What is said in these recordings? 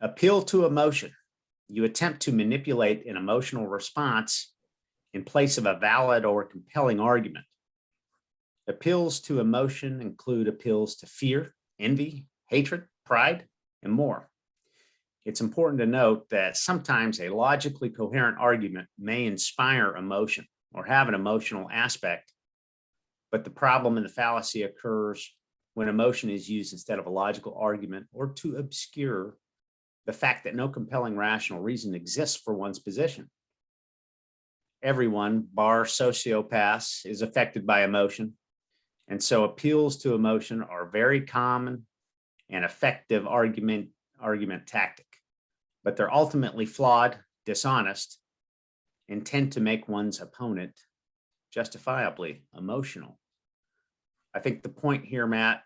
Appeal to emotion. You attempt to manipulate an emotional response in place of a valid or compelling argument. Appeals to emotion include appeals to fear, envy, hatred, pride, and more. It's important to note that sometimes a logically coherent argument may inspire emotion or have an emotional aspect, but the problem in the fallacy occurs when emotion is used instead of a logical argument or to obscure the fact that no compelling rational reason exists for one's position. Everyone, bar sociopaths, is affected by emotion, and so appeals to emotion are very common and effective argument tactic, but they're ultimately flawed, dishonest, and tend to make one's opponent justifiably emotional. I think the point here, Matt,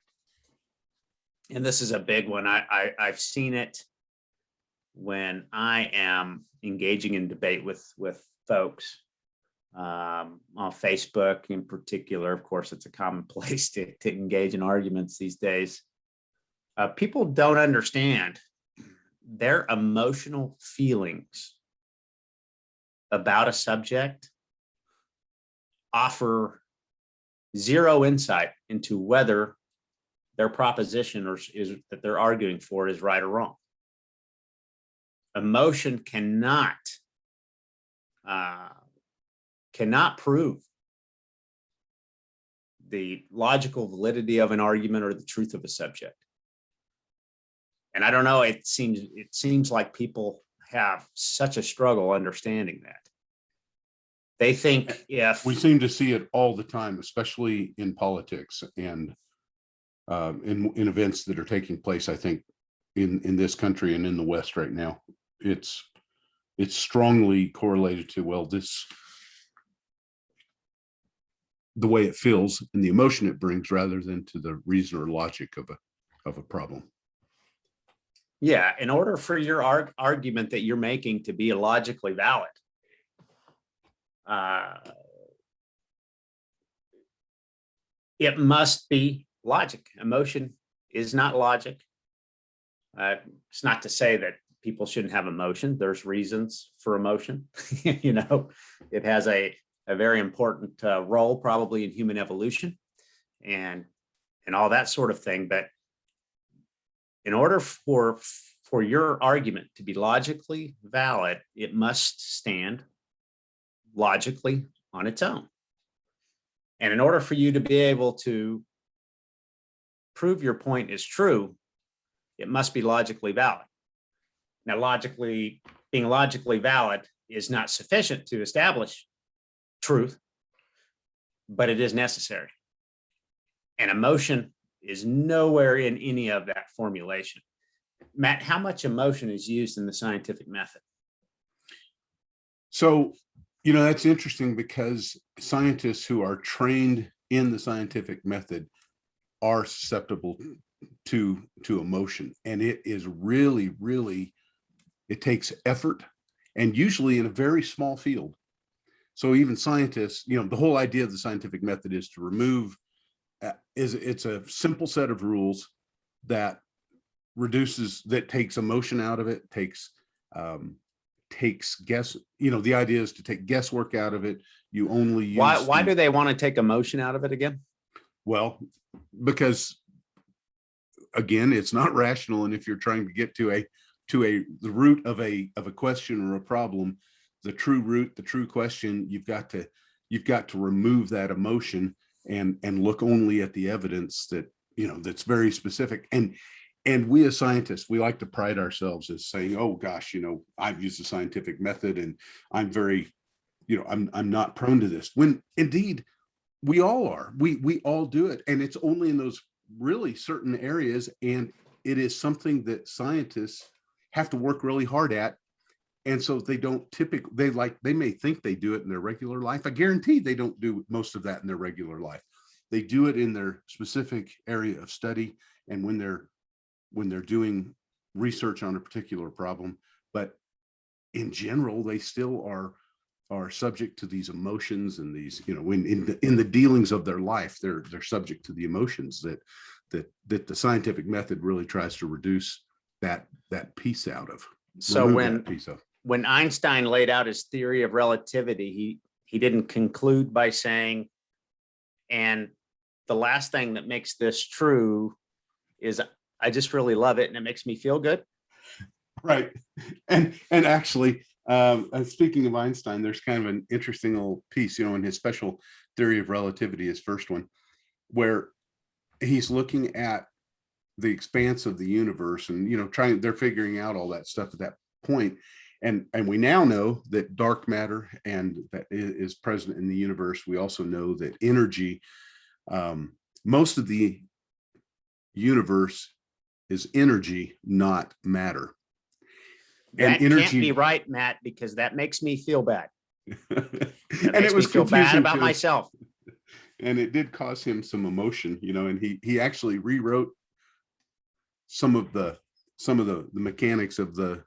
and this is a big one, I've seen it when I am engaging in debate with folks on Facebook in particular. Of course, it's a common place to engage in arguments these days. People don't understand their emotional feelings about a subject offer zero insight into whether their proposition is that they're arguing for is right or wrong. Emotion cannot prove the logical validity of an argument or the truth of a subject. And I don't know, it seems like people have such a struggle understanding that. They think if we seem to see it all the time, especially in politics and in events that are taking place, I think, in this country and in the West right now, it's strongly correlated to, well, the way it feels and the emotion it brings rather than to the reason or logic of a problem. Yeah, in order for your argument that you're making to be logically valid, it must be logic. Emotion is not logic. It's not to say that people shouldn't have emotion. There's reasons for emotion. You know, it has a very important role probably in human evolution and all that sort of thing. But in order for your argument to be logically valid, it must stand logically on its own. And in order for you to be able to prove your point is true, it must be logically valid. Now, being logically valid is not sufficient to establish truth, but it is necessary. And emotion is nowhere in any of that formulation. Matt, how much emotion is used in the scientific method? So, you know, that's interesting because scientists who are trained in the scientific method are susceptible to emotion. And it is really, really, it takes effort, and usually in a very small field. So even scientists, you know, the whole idea of the scientific method is to remove, it's a simple set of rules that takes emotion out of it, takes guess, you know, the idea is to take guesswork out of it. You only use why do they want to take emotion out of it again? Well, because again, it's not rational, and if you're trying to get to the root of a question or a problem, the true root, the true question, you've got to remove that emotion and look only at the evidence that, you know, that's very specific. And we as scientists, we like to pride ourselves as saying, oh gosh, you know, I've used the scientific method and I'm very, you know, I'm not prone to this, when indeed we all are. We all do it, and it's only in those really certain areas, and it is something that scientists have to work really hard at. And so they don't typically, they may think they do it in their regular life. I guarantee they don't do most of that in their regular life. They do it in their specific area of study and when they're doing research on a particular problem. But in general, they still are subject to these emotions and these, you know, when in the dealings of their life, they're subject to the emotions that the scientific method really tries to reduce that piece out of. So remove that piece of. when Einstein laid out his theory of relativity, he didn't conclude by saying, and the last thing that makes this true is I just really love it and it makes me feel good. Right. And actually, speaking of Einstein, there's kind of an interesting little piece, in his special theory of relativity, his first one, where he's looking at the expanse of the universe and, they're figuring out all that stuff at that point. And we now know that dark matter and that is present in the universe. We also know that energy, most of the universe is energy, not matter. That can't be right, Matt, because that makes me feel bad. And it was feel bad about too. myself. And it did cause him some emotion, and he actually rewrote some of the mechanics of the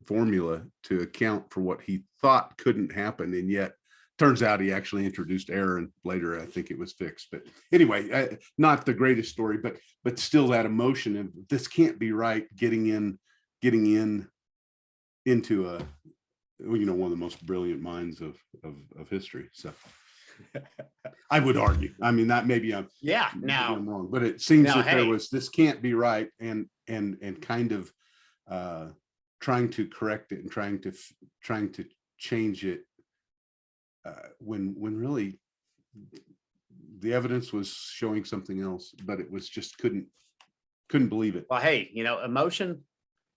formula to account for what he thought couldn't happen, and yet turns out he actually introduced error, and later I think it was fixed. But anyway, not the greatest story, but still that emotion of this can't be right, getting into a one of the most brilliant minds of history. So I would argue, that maybe I'm wrong, but it seems that there was this can't be right, and kind of trying to correct it and trying to change it when really the evidence was showing something else, but it was just couldn't believe it. Well, hey, emotion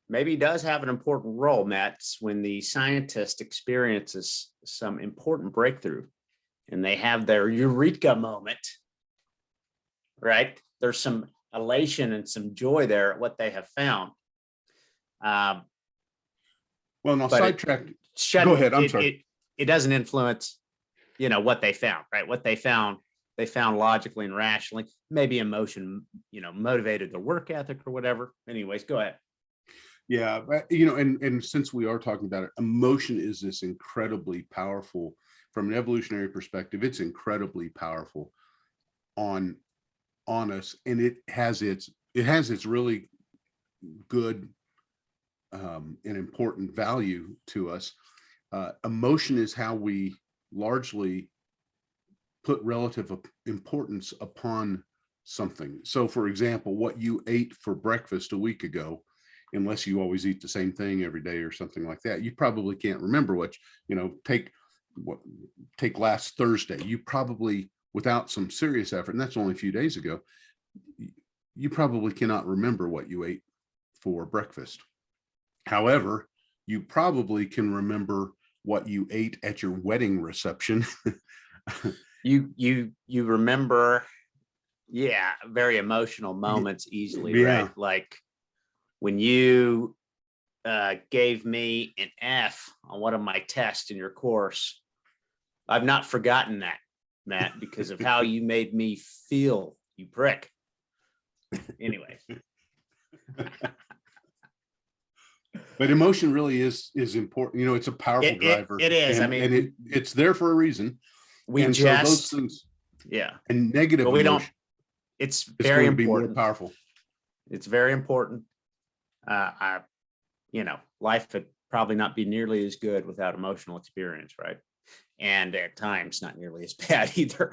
maybe does have an important role, Matt. It's when the scientist experiences some important breakthrough and they have their eureka moment, right? There's some elation and some joy there at what they have found. Well, and I'll sidetrack. Go ahead. I'm sorry. It doesn't influence, what they found, right? What they found logically and rationally. Maybe emotion, motivated their work ethic or whatever. Anyways, go ahead. Yeah, but, and since we are talking about it, emotion is this incredibly powerful, from an evolutionary perspective, it's incredibly powerful on us, and it has its really good and important value to us. Emotion is how we largely put relative importance upon something. So, for example, what you ate for breakfast a week ago, unless you always eat the same thing every day or something like that, you probably can't remember take last Thursday. You probably, without some serious effort, and that's only a few days ago, you probably cannot remember what you ate for breakfast. However, you probably can remember what you ate at your wedding reception. You remember, very emotional moments easily, right? Like when you gave me an F on one of my tests in your course. I've not forgotten that, Matt, because of how you made me feel, you prick. Anyway. But emotion really is important. It's a powerful driver. It is. And it's there for a reason. So those things, and negative emotion, it's very important. Be more powerful. It's very important. Life would probably not be nearly as good without emotional experience, right? And at times not nearly as bad either.